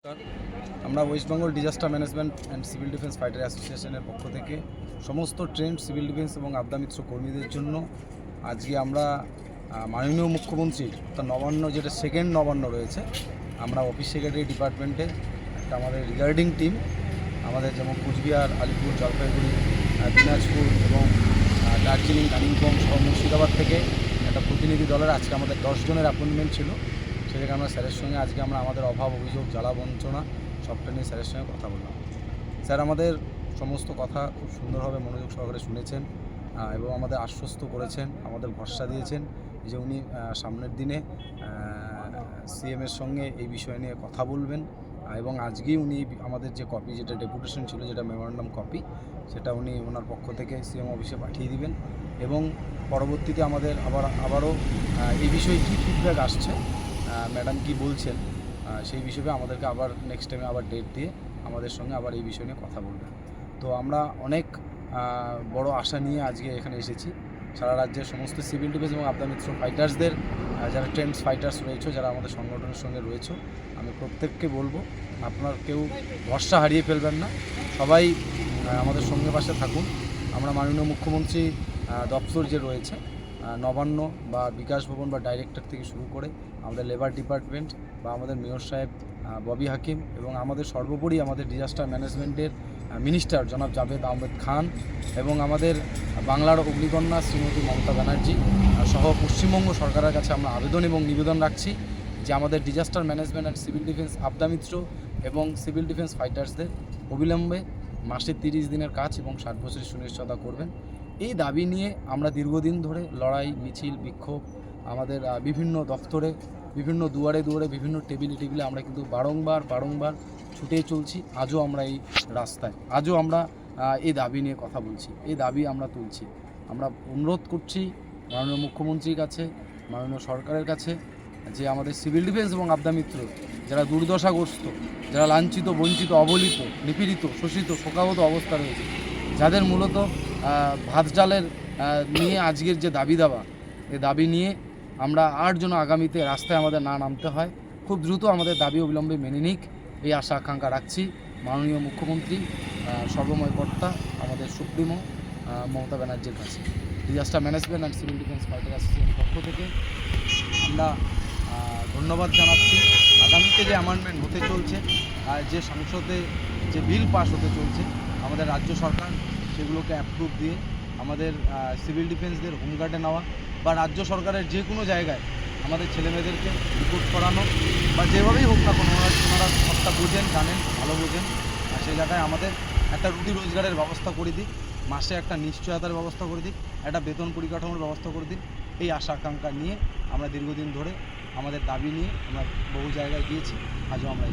আমরা West Bengal disaster management and civil defence fighter অ্যাসোসিয়েশনের পক্ষ থেকে সমস্ত ট্রেন্ড সিভিল ডিফেন্স এবং আবদা মিত্র কর্মীদের জন্য আজকে আমরা মাননীয় মুখ্যমন্ত্রী অর্থাৎ নবান্ন, যেটা সেকেন্ড নবান্ন রয়েছে, আমরা অফিস সেক্রেটারি ডিপার্টমেন্টে একটা আমাদের রিগার্ডিং টিম, আমাদের যেমন কুচবিহার, আলিপুর, জলপাইগুড়ি, দিনাজপুর এবং দার্জিলিং, কালিম্পং সহ মুর্শিদাবাদ থেকে একটা প্রতিনিধি দলের আজকে আমাদের 10 জনের অ্যাপয়েন্টমেন্ট ছিল। সেটাকে আমরা স্যারের সঙ্গে আজকে আমরা আমাদের অভাব, অভিযোগ, জ্বালা বঞ্চনা সবটা নিয়ে স্যারের সঙ্গে কথা বললাম। স্যার আমাদের সমস্ত কথা খুব সুন্দরভাবে মনোযোগ সহকারে শুনেছেন এবং আমাদের আশ্বস্ত করেছেন, আমাদের ভরসা দিয়েছেন যে উনি সামনের দিনে সিএমের সঙ্গে এই বিষয় নিয়ে কথা বলবেন এবং আজকেই উনি আমাদের যে কপি, যেটা ডেপুটেশন ছিল, যেটা মেমোরেন্ডাম কপি, সেটা উনি ওনার পক্ষ থেকে সিএম অফিসে পাঠিয়ে দিবেন এবং পরবর্তীতে আমাদের আবারও এই বিষয়ে কী ফিডব্যাক আসছে, ম্যাডাম কি বলছেন, সেই বিষয়ে আমাদেরকে আবার নেক্সট টাইমে আবার ডেট দিয়ে আমাদের সঙ্গে আবার এই বিষয় নিয়ে কথা বলবেন। তো আমরা অনেক বড় আশা নিয়ে আজকে এখানে এসেছি। সারা রাজ্যের সমস্ত সিভিল ডিফেন্স এবং আবদা মিত্র ফাইটার্সদের, যারা ট্রেন্ডস ফাইটার্স রয়েছে, যারা আমাদের সংগঠনের সঙ্গে রয়েছে, আমি প্রত্যেককে বলবো আপনার কেউ ভরসা হারিয়ে ফেলবেন না, সবাই আমাদের সঙ্গে পাশে থাকুন। আমরা মাননীয় মুখ্যমন্ত্রী দপ্তর যে রয়েছে, নবান্ন বা বিকাশ ভবন বা ডাইরেক্টর থেকে শুরু করে আমাদের লেবার ডিপার্টমেন্ট বা আমাদের মেয়র সাহেব ববি হাকিম এবং আমাদের সর্বোপরি আমাদের ডিজাস্টার ম্যানেজমেন্টের মিনিস্টার জনাব জাভেদ আহমেদ খান এবং আমাদের বাংলার অগ্নিকন্যা শ্রীমতী মমতা ব্যানার্জি সহ পশ্চিমবঙ্গ সরকারের কাছে আমরা আবেদন এবং নিবেদন রাখছি যে আমাদের disaster management and civil defence Aapda Mitra এবং সিভিল ডিফেন্স ফাইটার্সদের অবিলম্বে মাসে 30 দিনের কাজ এবং 60 বছরের সুনিশ্চয়তা করবেন। এই দাবি নিয়ে আমরা দীর্ঘদিন ধরে লড়াই, মিছিল, বিক্ষোভ আমাদের বিভিন্ন দপ্তরে, বিভিন্ন দুয়ারে দুয়ারে, বিভিন্ন টেবিলে আমরা কিন্তু বারংবার ছুটে চলছি। আজও আমরা এই রাস্তায়, আজও আমরা এই দাবি নিয়ে কথা বলছি, এই দাবি আমরা তুলছি। আমরা অনুরোধ করছি মাননীয় মুখ্যমন্ত্রীর কাছে, মাননীয় সরকারের কাছে, যে আমাদের সিভিল ডিফেন্স এবং আবদা মিত্র যারা দুর্দশাগ্রস্ত, যারা লাঞ্ছিত, বঞ্চিত, অবহেলিত, নিপীড়িত, শোষিত, শোকাহত অবস্থা রয়েছে, যাদের মূলত ভাত ডালের নিয়ে আজকের যে দাবি দাওয়া, এই দাবি নিয়ে আমরা আর যেন আগামীতে রাস্তায় আমাদের না নামতে হয়, খুব দ্রুত আমাদের দাবি অবিলম্বে মেনে নিক, এই আশা আকাঙ্ক্ষা রাখছি মাননীয় মুখ্যমন্ত্রী, সর্বময় কর্তা, আমাদের সুপ্রিমো মমতা ব্যানার্জির কাছে। Disaster management and civil defence fighter অ্যাসোসিয়েশনের পক্ষ থেকে আমরা ধন্যবাদ জানাচ্ছি। আগামীতে যে অ্যামেন্ডমেন্ট হতে চলছে, যে সংসদে যে বিল পাস হতে চলছে, আমাদের রাজ্য সরকার সেগুলোকে অ্যাপ্রুভ দিয়ে আমাদের সিভিল ডিফেন্সদের হোমগার্ডে নেওয়া বা রাজ্য সরকারের যে কোনো জায়গায় আমাদের ছেলেমেয়েদেরকে রিপোর্ট করানো বা যেভাবেই হোক না কোনো, ওনারা সবটা বোঝেন, জানেন, ভালো বোঝেন, আর সেই জায়গায় আমাদের একটা রুটি রোজগারের ব্যবস্থা করে দিক, মাসে একটা নিশ্চয়তার ব্যবস্থা করে দিক, একটা বেতন পরিকাঠামোর ব্যবস্থা করে দিন। এই আশা আকাঙ্ক্ষা নিয়ে আমরা দীর্ঘদিন ধরে আমাদের দাবি নিয়ে আমরা বহু জায়গায় গিয়েছি, আজও আমরা